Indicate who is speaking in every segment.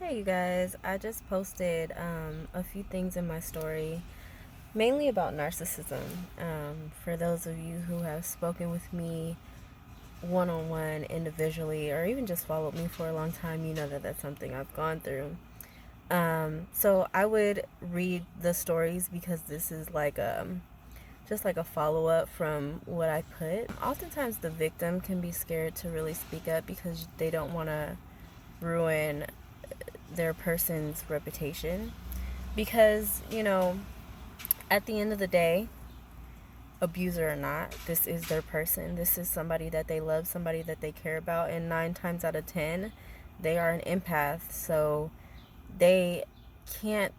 Speaker 1: Hey you guys, I just posted a few things in my story, mainly about narcissism. For those of you who have spoken with me one on one, individually, or even just followed me for a long time, you know that that's something I've gone through. So I would read the stories because this is like just like a follow up from what I put. Oftentimes, the victim can be scared to really speak up because they don't want to ruin their person's reputation because, at the end of the day, abuser or not, this is their person. This is somebody that they love, somebody that they care about, and 9 times out of 10 they are an empath. So they can't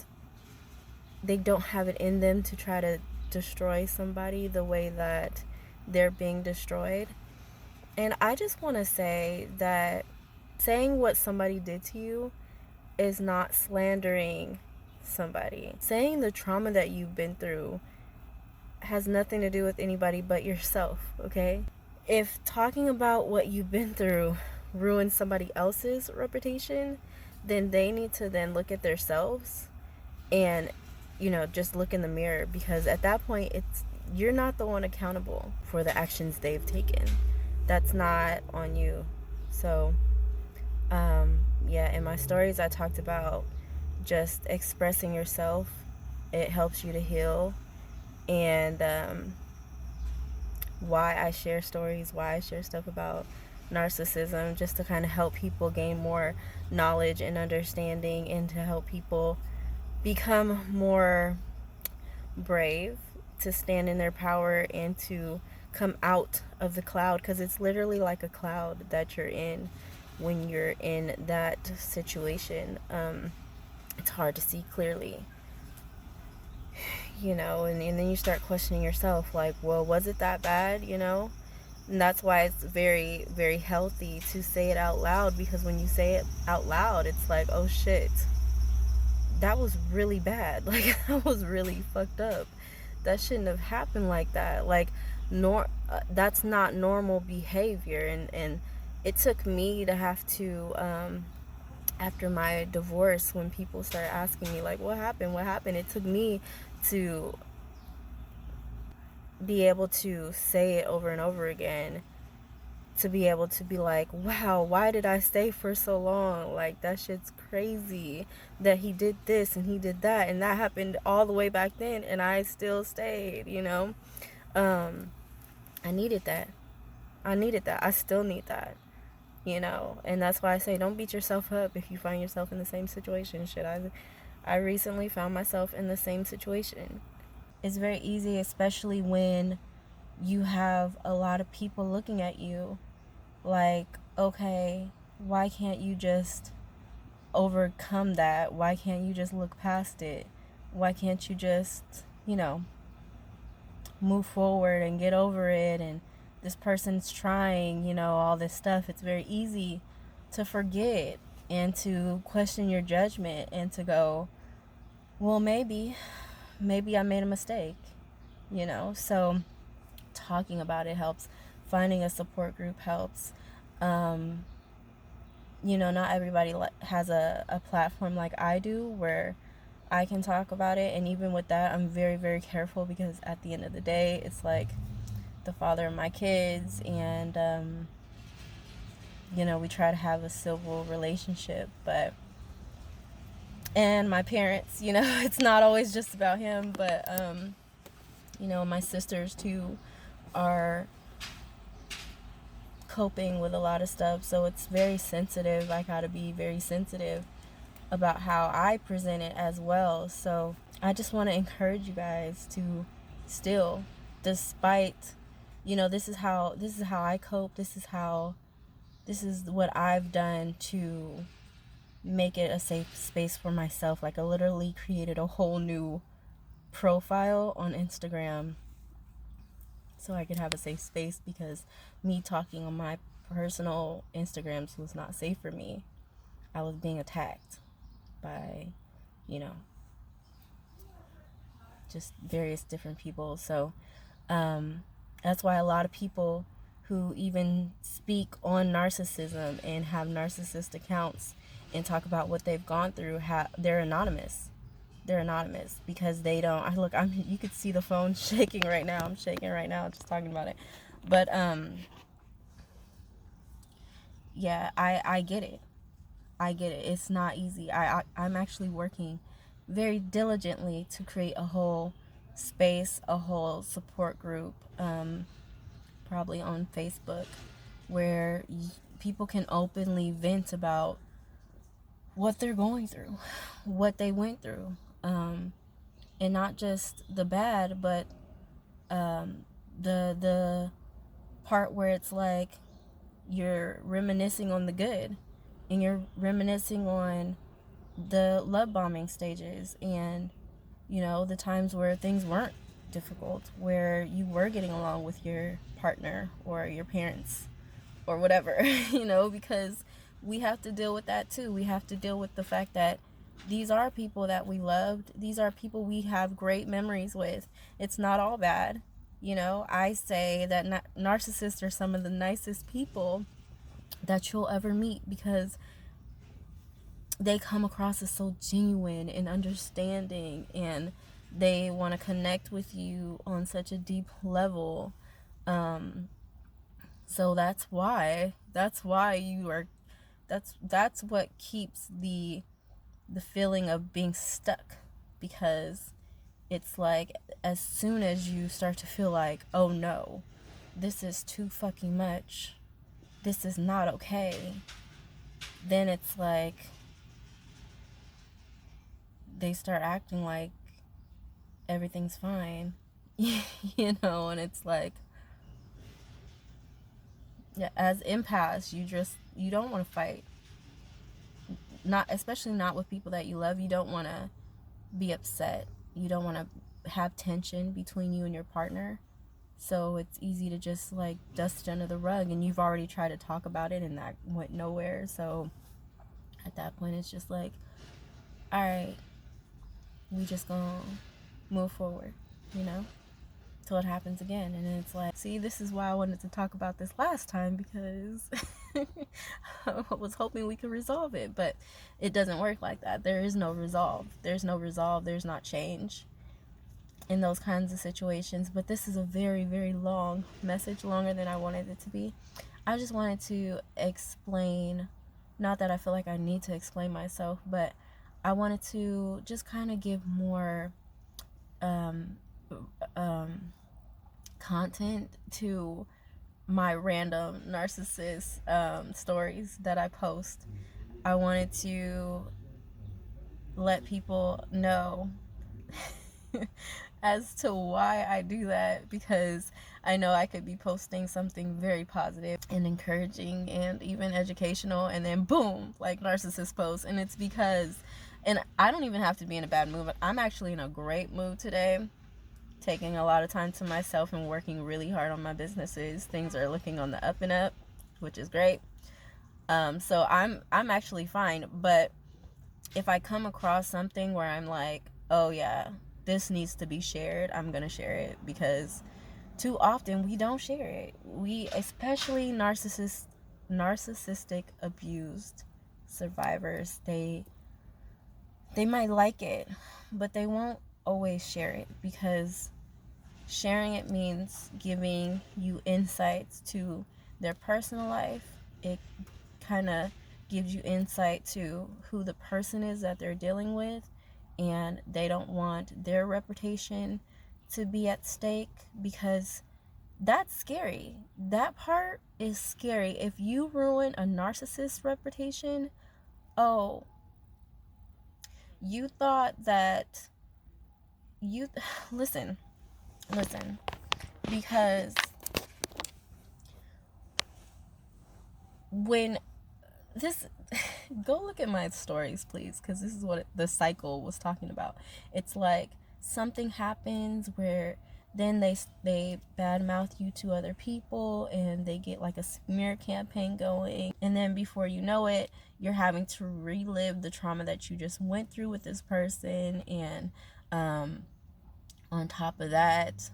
Speaker 1: they don't have it in them to try to destroy somebody the way that they're being destroyed. And I just want to say that saying what somebody did to you is not slandering somebody. Saying the trauma that you've been through has nothing to do with anybody but yourself, okay? If talking about what you've been through ruins somebody else's reputation, then they need to then look at themselves and, just look in the mirror, because at that point you're not the one accountable for the actions they've taken. That's not on you. So, yeah, in my stories, I talked about just expressing yourself. It helps you to heal. And why I share stories, why I share stuff about narcissism, just to kind of help people gain more knowledge and understanding, and to help people become more brave to stand in their power and to come out of the cloud, because it's literally like a cloud that you're in when you're in that situation. It's hard to see clearly, and then you start questioning yourself, like, well, was it that bad, And that's why it's very, very healthy to say it out loud, because when you say it out loud, it's like, oh shit, that was really bad. Like, that was really fucked up. That shouldn't have happened like that. Like, that's not normal behavior. And it took me to have to, after my divorce, when people started asking me, like, what happened, it took me to be able to say it over and over again, to be able to be like, wow, why did I stay for so long? Like, that shit's crazy that he did this and he did that, and that happened all the way back then, and I still stayed. um I needed that. I still need that. And that's why I say, don't beat yourself up if you find yourself in the same situation. Shit, I recently found myself in the same situation. It's very easy, especially when you have a lot of people looking at you like, okay, why can't you just overcome that? Why can't you just look past it? Why can't you just, move forward and get over it? And this person's trying, all this stuff. It's very easy to forget and to question your judgment and to go, well, maybe I made a mistake. So talking about it helps. Finding a support group helps. Um, not everybody has a platform like I do where I can talk about it. And even with that, I'm very, very careful, because at the end of the day, it's like the father of my kids. And, we try to have a civil relationship. And my parents, it's not always just about him, but, my sisters too are coping with a lot of stuff. So it's very sensitive. I gotta be very sensitive about how I present it as well. So I just want to encourage you guys to still, despite, this is how I cope. This is what I've done to make it a safe space for myself. Like, I literally created a whole new profile on Instagram so I could have a safe space, because me talking on my personal Instagrams was not safe for me. I was being attacked by, you know, just various different people. So that's why a lot of people who even speak on narcissism and have narcissist accounts and talk about what they've gone through, they're anonymous. They're anonymous because they don't. You could see the phone shaking right now. I'm shaking right now just talking about it. But yeah, I get it. I get it. It's not easy. I'm actually working very diligently to create a whole space, a whole support group, probably on Facebook, where people can openly vent about what they're going through, what they went through, and not just the bad, but the part where it's like you're reminiscing on the good, and you're reminiscing on the love bombing stages, and the times where things weren't difficult, where you were getting along with your partner or your parents or whatever, because we have to deal with that too. We have to deal with the fact that these are people that we loved. These are people we have great memories with. It's not all bad. I say that narcissists are some of the nicest people that you'll ever meet, because they come across as so genuine and understanding, and they want to connect with you on such a deep level. So that's why you are, that's what keeps the feeling of being stuck, because it's like, as soon as you start to feel like, oh no, this is too fucking much, this is not okay, then it's like they start acting like everything's fine. And it's like, yeah, as empaths, you don't want to fight, not especially not with people that you love. You don't want to be upset. You don't want to have tension between you and your partner. So it's easy to just like dust it under the rug, and you've already tried to talk about it and that went nowhere. So at that point, it's just like, all right, we just gonna move forward, till it happens again. And then it's like, see, this is why I wanted to talk about this last time, because I was hoping we could resolve it, but it doesn't work like that. There is no resolve. There's not change in those kinds of situations. But this is a very, very long message, longer than I wanted it to be. I just wanted to explain, not that I feel like I need to explain myself, but I wanted to just kind of give more content to my random narcissist stories that I post. I wanted to let people know as to why I do that, because I know I could be posting something very positive and encouraging and even educational, and then boom, like narcissist post. And it's because, and I don't even have to be in a bad mood, but I'm actually in a great mood today, taking a lot of time to myself and working really hard on my businesses. Things are looking on the up and up, which is great. So I'm actually fine. But if I come across something where I'm like, oh yeah, this needs to be shared, I'm gonna share it, because too often we don't share it. Especially narcissistic abused survivors, they might like it, but they won't always share it, because sharing it means giving you insights to their personal life. It kind of gives you insight to who the person is that they're dealing with, and they don't want their reputation to be at stake, because that's scary. That part is scary. If you ruin a narcissist's reputation, oh, you thought that you listen, because when this go look at my stories, please, because this is what the cycle was talking about. It's like something happens where then they badmouth you to other people, and they get like a smear campaign going, and then before you know it, you're having to relive the trauma that you just went through with this person. And on top of that,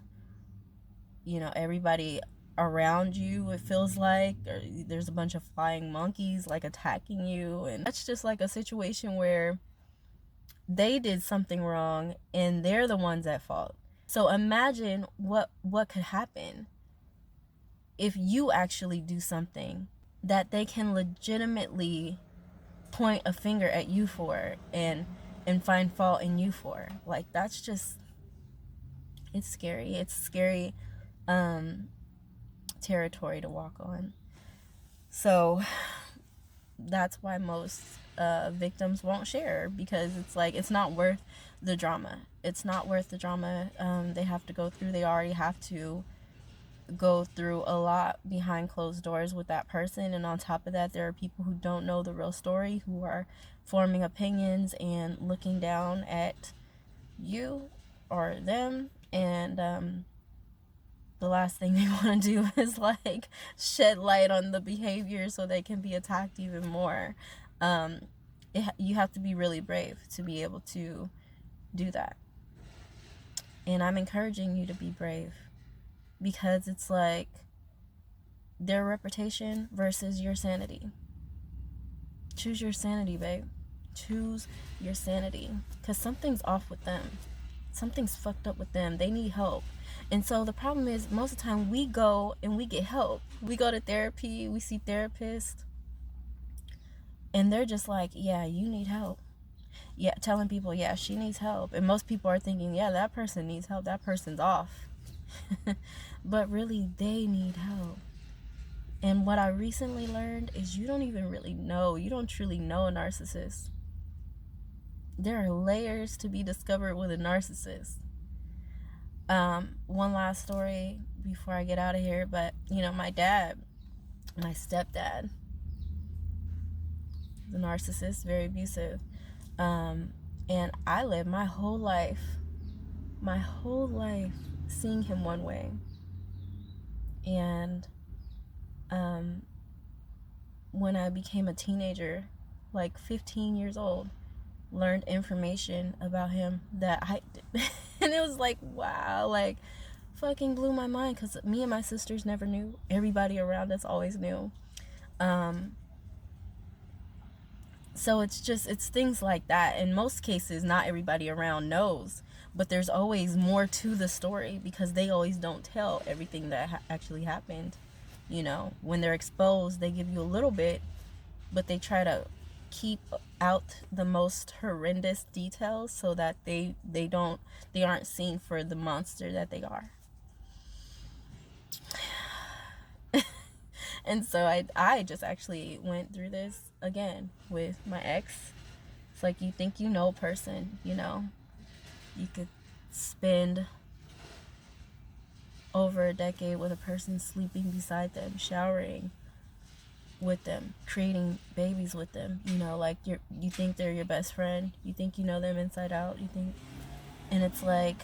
Speaker 1: everybody around you, it feels like, or there's a bunch of flying monkeys like attacking you, and that's just like a situation where they did something wrong and they're the ones at fault. So imagine what could happen if you actually do something that they can legitimately point a finger at you for and find fault in you for. Like, that's just, it's scary. It's scary territory to walk on. So that's why most victims won't share, because it's like, it's not worth the drama. It's not worth the drama they have to go through. They already have to go through a lot behind closed doors with that person, and on top of that, there are people who don't know the real story, who are forming opinions and looking down at you or them, and the last thing they want to do is like shed light on the behavior so they can be attacked even more. You have to be really brave to be able to do that, and I'm encouraging you to be brave, because it's like their reputation versus your sanity. Choose your sanity, babe. Choose your sanity, because something's off with them. Something's fucked up with them. They need help. And so the problem is, most of the time we go and we get help. We go to therapy, we see therapists, and they're just like, yeah, you need help. Yeah, telling people, yeah, she needs help. And most people are thinking, yeah, that person needs help. That person's off. But really, they need help. And what I recently learned is you don't even really know. You don't truly know a narcissist. There are layers to be discovered with a narcissist. One last story before I get out of here, but my dad, my stepdad, the narcissist, very abusive. And I lived my whole life seeing him one way. And when I became a teenager, like 15 years old, learned information about him that I did. And it was like, wow, like fucking blew my mind, because me and my sisters never knew. Everybody around us always knew. So it's things like that. In most cases, not everybody around knows, but there's always more to the story, because they always don't tell everything that actually happened. When they're exposed, they give you a little bit, but they try to keep out the most horrendous details so that they aren't seen for the monster that they are. And so I just actually went through this again with my ex. It's like, you think you know a person, you could spend over a decade with a person, sleeping beside them, showering with them, creating babies with them, like you think they're your best friend, you think you know them inside out, and it's like,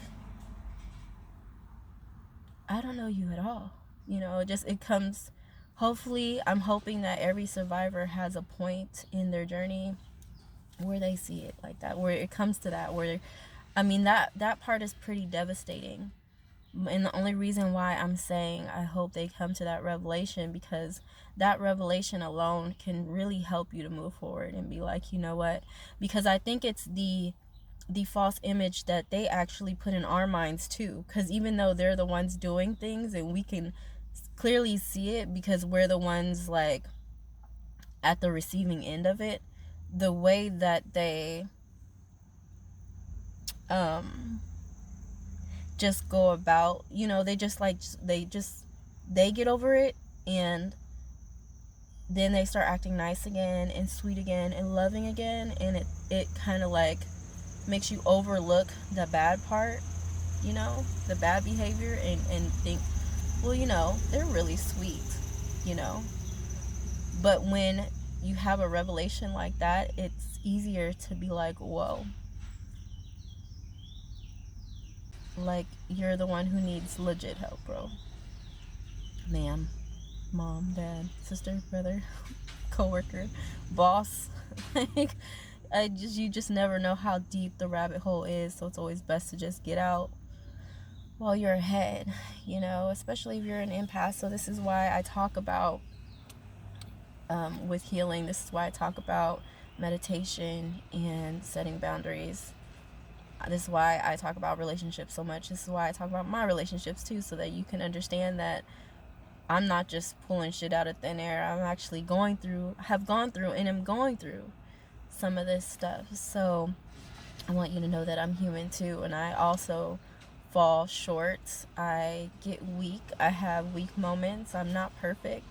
Speaker 1: I don't know you at all. It comes, hopefully, I'm hoping that every survivor has a point in their journey where they see it like that, where it comes to that, where, that part is pretty devastating. And the only reason why I'm saying I hope they come to that revelation, because that revelation alone can really help you to move forward and be like, you know what? Because I think it's the false image that they actually put in our minds too. Because even though they're the ones doing things and we can clearly see it, because we're the ones like at the receiving end of it, the way that they just go about, they get over it, and then they start acting nice again and sweet again and loving again, and it kind of like makes you overlook the bad part, the bad behavior, and think, well, they're really sweet, but when you have a revelation like that, it's easier to be like, whoa, like, you're the one who needs legit help, bro. Ma'am, mom, dad, sister, brother, coworker, boss. Like, you just never know how deep the rabbit hole is, so it's always best to just get out while you're ahead, especially if you're an empath. So this is why I talk about with healing, this is why I talk about meditation and setting boundaries. This is why I talk about relationships so much. This is why I talk about my relationships too, so that you can understand that I'm not just pulling shit out of thin air. I'm actually have gone through, and am going through some of this stuff. So I want you to know that I'm human too, and I also fall short. I get weak. I have weak moments. I'm not perfect.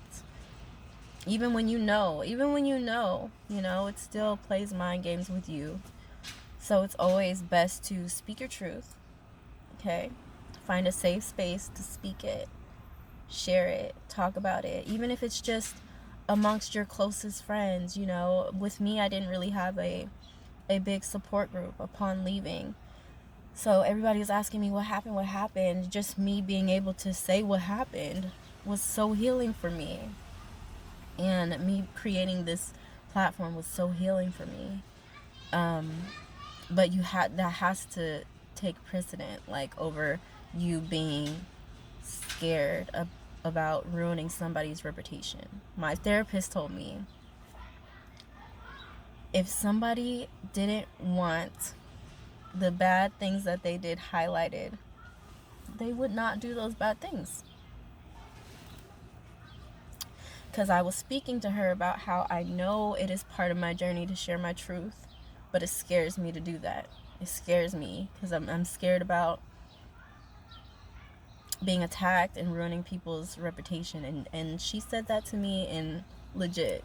Speaker 1: Even when it still plays mind games with you. So it's always best to speak your truth, okay? Find a safe space to speak it, share it, talk about it, even if it's just amongst your closest friends. With me, I didn't really have a big support group upon leaving. So everybody was asking me what happened. Just me being able to say what happened was so healing for me. And me creating this platform was so healing for me. But that has to take precedent, like, over you being scared about ruining somebody's reputation. My therapist told me, if somebody didn't want the bad things that they did highlighted, they would not do those bad things. Because I was speaking to her about how I know it is part of my journey to share my truth, but it scares me to do that. It scares me because I'm scared about being attacked and ruining people's reputation. And she said that to me, and legit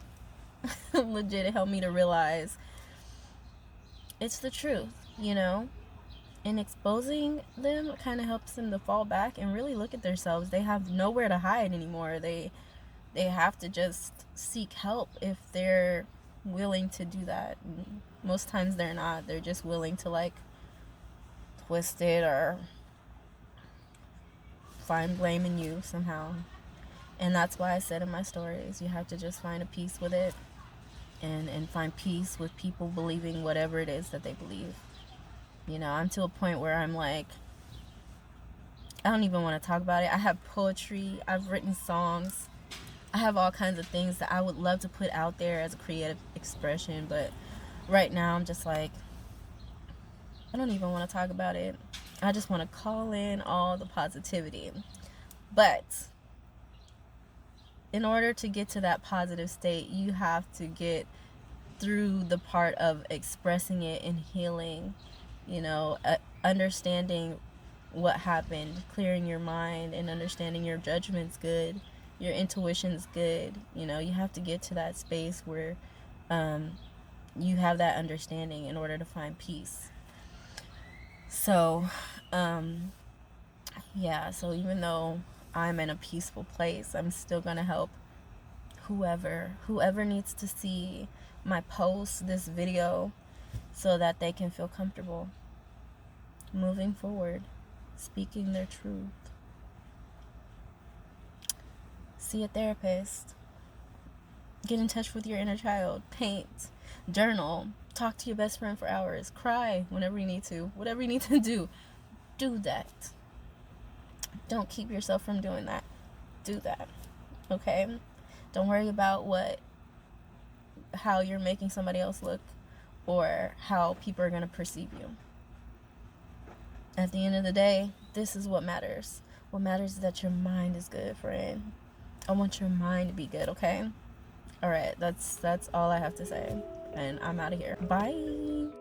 Speaker 1: it helped me to realize it's the truth, and exposing them kind of helps them to fall back and really look at themselves. They have nowhere to hide anymore. They have to just seek help if they're willing to do that. And most times they're not. They're just willing to twist it or find blame in you somehow. And that's why I said in my stories, you have to just find a peace with it, and find peace with people believing whatever it is that they believe. I'm to a point where I'm like, I don't even want to talk about it. I have poetry, I've written songs, I have all kinds of things that I would love to put out there as a creative expression, but right now I'm just like, I don't even want to talk about it. I just want to call in all the positivity. But in order to get to that positive state, you have to get through the part of expressing it and healing, understanding what happened, clearing your mind, and understanding your judgment's good, your intuition's good. You have to get to that space where you have that understanding in order to find peace. So so even though I'm in a peaceful place, I'm still gonna help whoever needs to see my post, this video, so that they can feel comfortable moving forward, speaking their truth. See a therapist. Get in touch with your inner child. Paint. Journal. Talk to your best friend for hours. Cry whenever you need to. Whatever you need to do, do that. Don't keep yourself from doing that. Do that. Okay? Don't worry about how you're making somebody else look, or how people are going to perceive you. At the end of the day, this is what matters. What matters is that your mind is good, friend. I want your mind to be good, okay? All right, that's all I have to say, and I'm out of here. Bye.